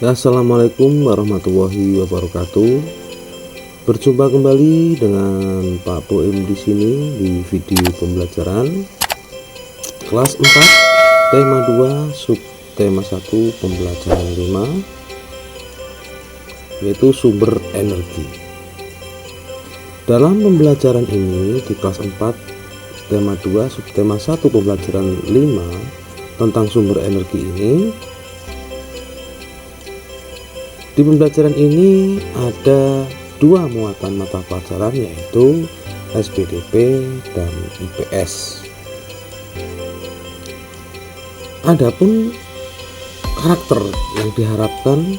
Assalamualaikum warahmatullahi wabarakatuh. Berjumpa kembali dengan Pak Boim di sini di video pembelajaran kelas 4 tema 2 sub tema 1 pembelajaran 5, yaitu sumber energi. Dalam pembelajaran ini di kelas 4 tema 2 sub tema 1 pembelajaran 5 tentang sumber energi ini, di pembelajaran ini ada dua muatan mata pelajaran, yaitu SPDP dan IPS. Adapun karakter yang diharapkan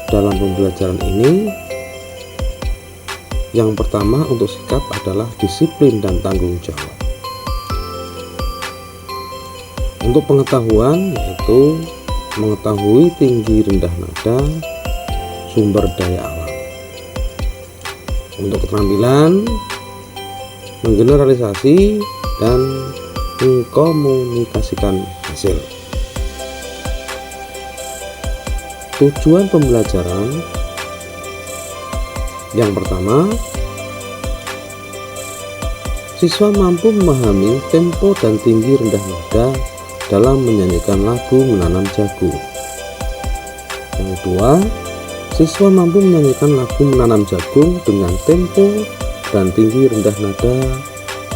dalam pembelajaran ini, yang pertama untuk sikap adalah disiplin dan tanggung jawab. Untuk pengetahuan yaitu mengetahui tinggi rendah nada sumber daya alam. Untuk keterampilan menggeneralisasi dan mengkomunikasikan hasil. Tujuan pembelajaran yang pertama, siswa mampu memahami tempo dan tinggi rendah nada dalam menyanyikan lagu Menanam Jagung. Yang kedua, siswa mampu menyanyikan lagu Menanam Jagung dengan tempo dan tinggi rendah nada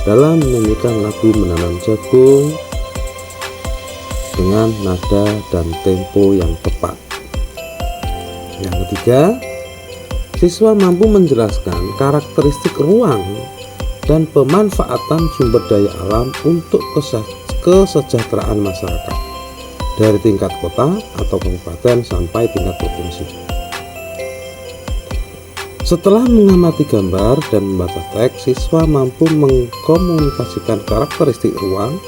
dalam menyanyikan lagu Menanam Jagung dengan nada dan tempo yang tepat. Yang ketiga, siswa mampu menjelaskan karakteristik ruang dan pemanfaatan sumber daya alam untuk kesejahteraan masyarakat dari tingkat kota atau kabupaten sampai tingkat provinsi. Setelah mengamati gambar dan membaca teks, siswa mampu mengkomunikasikan karakteristik ruang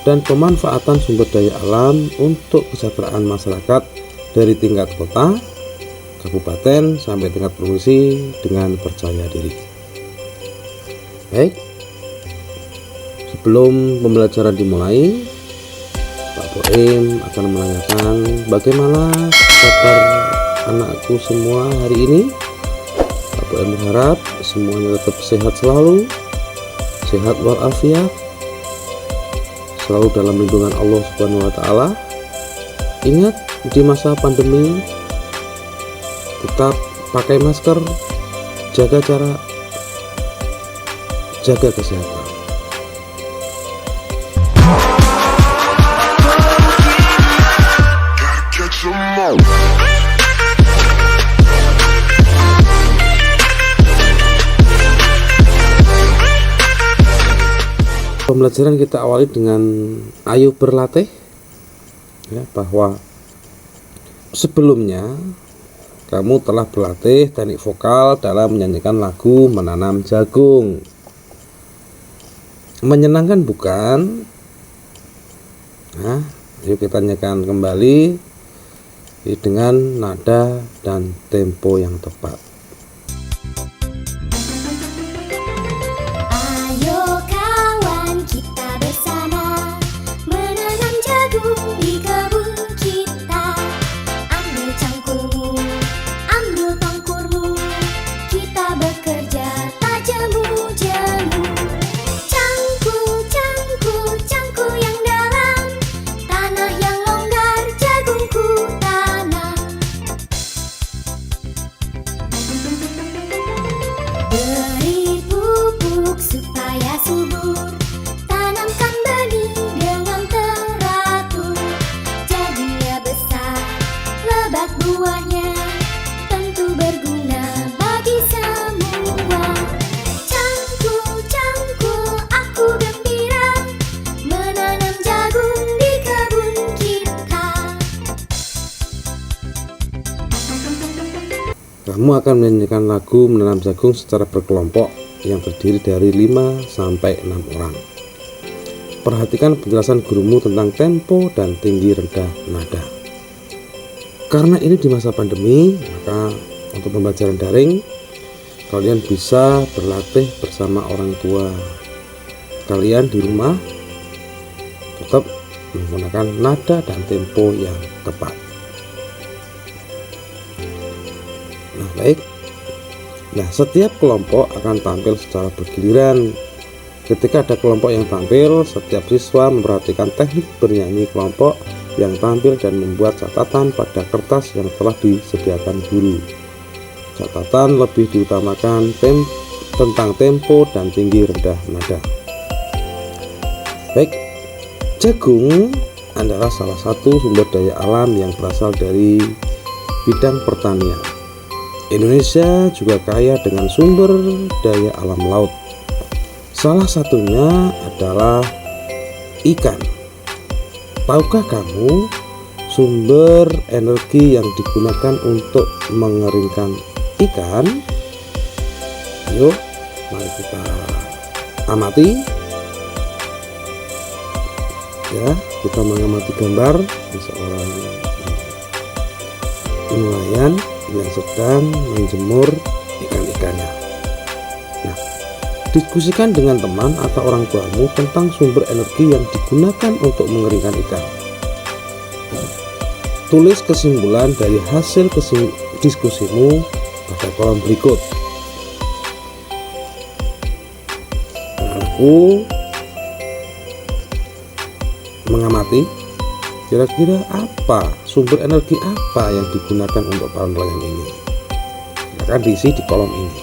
dan pemanfaatan sumber daya alam untuk kesejahteraan masyarakat dari tingkat kota, kabupaten sampai tingkat provinsi dengan percaya diri. Baik, sebelum pembelajaran dimulai, Pak Boim akan menanyakan bagaimana kabar anakku semua hari ini. Pak Boim berharap semuanya tetap sehat selalu, sehat walafiat, selalu dalam lindungan Allah Subhanahu wa Ta'ala. Ingat, di masa pandemi tetap pakai masker, jaga jarak, jaga kesehatan. Pembelajaran kita awali dengan ayo berlatih, ya, bahwa sebelumnya kamu telah berlatih teknik vokal dalam menyanyikan lagu Menanam Jagung. Menyenangkan bukan? Nah, yuk kita nyanyikan kembali dengan nada dan tempo yang tepat. Ayo kawan, kita bersama menanam jagung di kebun kita. Ambil cangkulmu, ambil tangkurmu, kita bekerja tak jemu-jemu. Cangkul, cangkul, cangkul yang dalam, tanah yang longgar jagungku tanam. Beri pupuk supaya subur, tanamkan benih dengan teratur. Jadinya besar, lebat buahnya, tentu berguna bagi semua. Cangkul, cangkul, aku gembira menanam jagung di kebun kita. Kamu akan menyanyikan lagu Menanam Jagung secara berkelompok yang terdiri dari 5 sampai 6 orang. Perhatikan penjelasan gurumu tentang tempo dan tinggi rendah nada. Karena ini di masa pandemi, maka untuk pembelajaran daring kalian bisa berlatih bersama orang tua kalian di rumah, tetap menggunakan nada dan tempo yang tepat. Nah, baik. Nah, setiap kelompok akan tampil secara bergiliran. Ketika ada kelompok yang tampil, setiap siswa memperhatikan teknik bernyanyi kelompok yang tampil dan membuat catatan pada kertas yang telah disediakan guru. Catatan lebih diutamakan tentang tempo dan tinggi rendah nada. Baik, jagung adalah salah satu sumber daya alam yang berasal dari bidang pertanian. Indonesia juga kaya dengan sumber daya alam laut. Salah satunya adalah ikan. Tahukah kamu sumber energi yang digunakan untuk mengeringkan ikan? Yuk, mari kita amati. Ya, kita mengamati gambar seorang nelayan yang sedang menjemur ikan-ikannya. Nah, diskusikan dengan teman atau orang tuamu tentang sumber energi yang digunakan untuk mengeringkan ikan. Tulis kesimpulan dari hasil diskusimu pada kolom berikut. Aku mengamati kira-kira apa sumber energi apa yang digunakan untuk para nelayan ini. Akan diisi di kolom ini,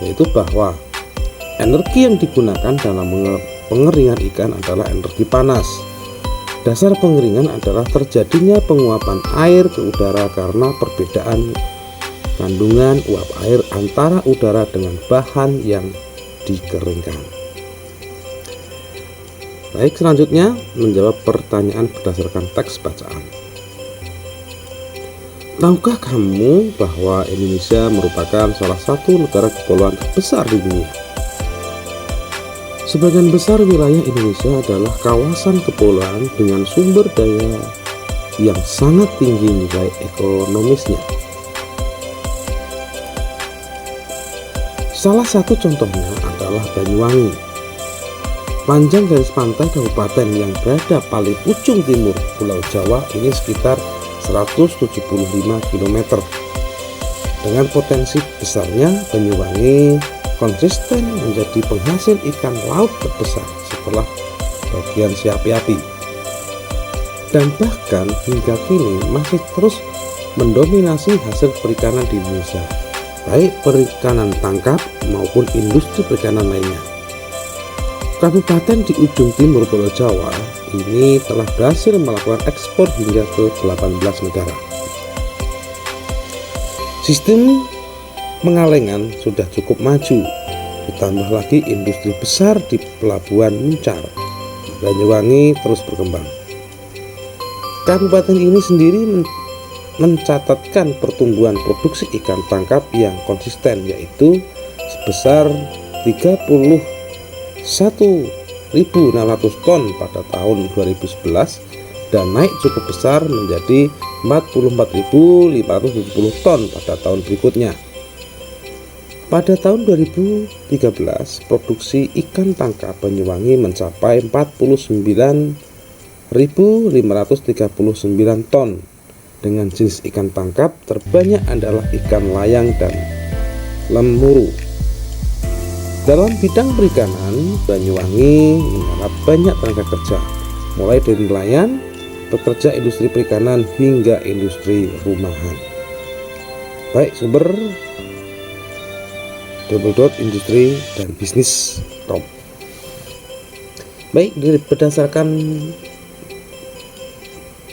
yaitu bahwa energi yang digunakan dalam pengeringan ikan adalah energi panas. Dasar pengeringan adalah terjadinya penguapan air ke udara karena perbedaan kandungan uap air antara udara dengan bahan yang dikeringkan. Baik, selanjutnya menjawab pertanyaan berdasarkan teks bacaan. Tahukah kamu bahwa Indonesia merupakan salah satu negara kepulauan terbesar di dunia? Sebagian besar wilayah Indonesia adalah kawasan kepulauan dengan sumber daya yang sangat tinggi nilai ekonomisnya. Salah satu contohnya adalah Banyuwangi. Panjang garis pantai kabupaten yang berada paling ujung timur Pulau Jawa ini sekitar 175 km. Dengan potensi besarnya, Banyuwangi konsisten menjadi penghasil ikan laut terbesar setelah bagian Siapi-api, dan bahkan hingga kini masih terus mendominasi hasil perikanan di Indonesia, baik perikanan tangkap maupun industri perikanan lainnya. Kabupaten di ujung timur Pulau Jawa ini telah berhasil melakukan ekspor hingga ke 18 negara. Sistem pengalengan sudah cukup maju, ditambah lagi industri besar di pelabuhan Muncar. Banyuwangi terus berkembang. Kabupaten ini sendiri mencatatkan pertumbuhan produksi ikan tangkap yang konsisten, yaitu sebesar 31.600 ton pada tahun 2011 dan naik cukup besar menjadi 44.570 ton pada tahun berikutnya. Pada tahun 2013, produksi ikan tangkap Banyuwangi mencapai 49.539 ton. Dengan jenis ikan tangkap terbanyak adalah ikan layang dan lemuru. Dalam bidang perikanan, Banyuwangi menyerap banyak tenaga kerja, mulai dari nelayan, pekerja industri perikanan hingga industri rumahan. Baik, sumber industri dan bisnis.com. Baik, berdasarkan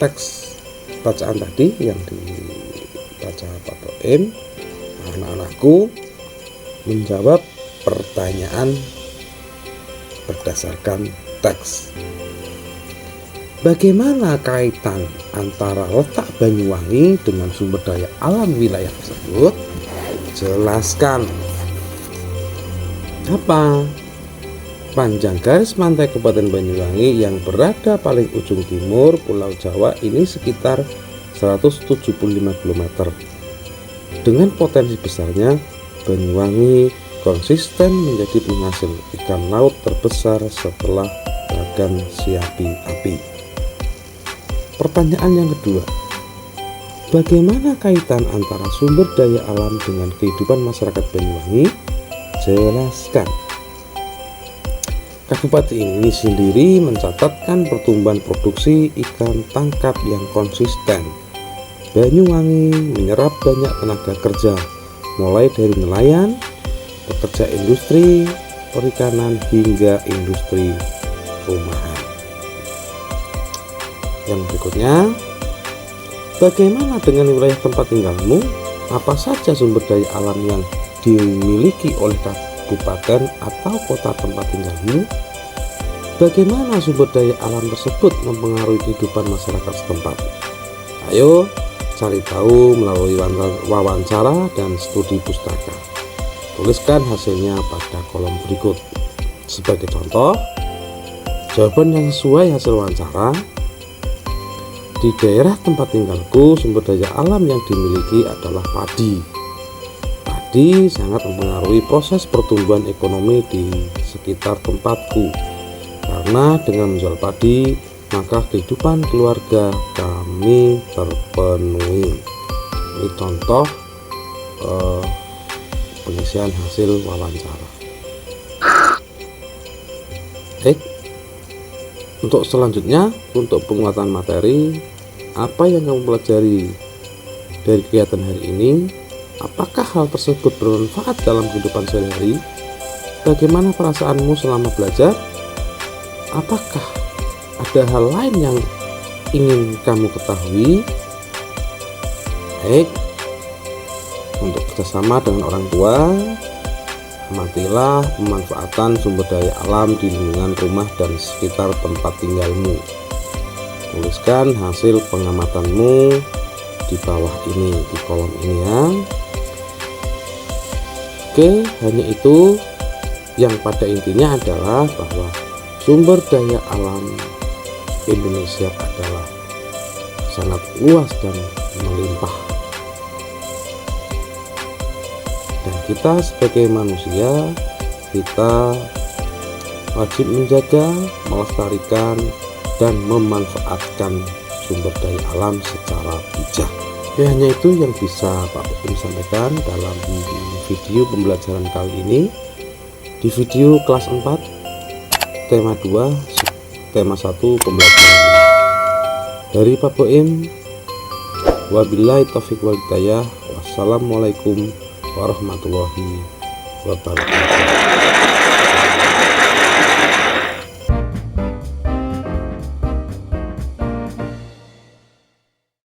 teks bacaan tadi yang dibaca Pak Boim, anak-anakku menjawab pertanyaan berdasarkan teks. Bagaimana kaitan antara letak Banyuwangi dengan sumber daya alam wilayah tersebut? Jelaskan. Apa? Panjang garis pantai Kabupaten Banyuwangi yang berada paling ujung timur Pulau Jawa ini sekitar 175 km. Dengan potensi besarnya, Banyuwangi konsisten menjadi penghasil ikan laut terbesar setelah bagan Siapi-api. Pertanyaan yang kedua, Bagaimana kaitan antara sumber daya alam dengan kehidupan masyarakat Banyuwangi? Jelaskan. Kabupaten ini sendiri mencatatkan pertumbuhan produksi ikan tangkap yang konsisten. Banyuwangi menyerap banyak tenaga kerja, mulai dari nelayan, pekerja industri, perikanan, hingga industri rumahan. Yang berikutnya, bagaimana dengan wilayah tempat tinggalmu? Apa saja sumber daya alam yang dimiliki oleh kabupaten atau kota tempat tinggalmu? Bagaimana sumber daya alam tersebut mempengaruhi kehidupan masyarakat setempat? Ayo cari tahu melalui wawancara dan studi pustaka. Tuliskan hasilnya pada kolom berikut. Sebagai contoh, jawaban yang sesuai hasil wawancara. Di daerah tempat tinggalku, sumber daya alam yang dimiliki adalah padi. Padi sangat mempengaruhi proses pertumbuhan ekonomi di sekitar tempatku. Karena dengan menjual padi, maka kehidupan keluarga kami terpenuhi. Ini contoh pengisian hasil wawancara. Untuk selanjutnya, untuk penguatan materi, apa yang kamu pelajari dari kegiatan hari ini? Apakah hal tersebut bermanfaat dalam kehidupan sehari-hari? Bagaimana perasaanmu selama belajar? Apakah ada hal lain yang ingin kamu ketahui? Untuk kerjasama dengan orang tua, amatilah pemanfaatan sumber daya alam di lingkungan rumah dan sekitar tempat tinggalmu. Tuliskan hasil pengamatanmu di bawah ini, di kolom ini ya. Hanya itu yang pada intinya adalah bahwa sumber daya alam Indonesia adalah sangat luas dan melimpah. Dan kita sebagai manusia, kita wajib menjaga, melestarikan, dan memanfaatkan sumber daya alam secara bijak. Hanya itu yang bisa Pak Boim sampaikan dalam video pembelajaran kali ini. Di video kelas 4, tema 2, tema 1 pembelajaran dari Pak Boim. Wabillahi taufiq wal hidayah. Wassalamualaikum warahmatullahi wabarakatuh.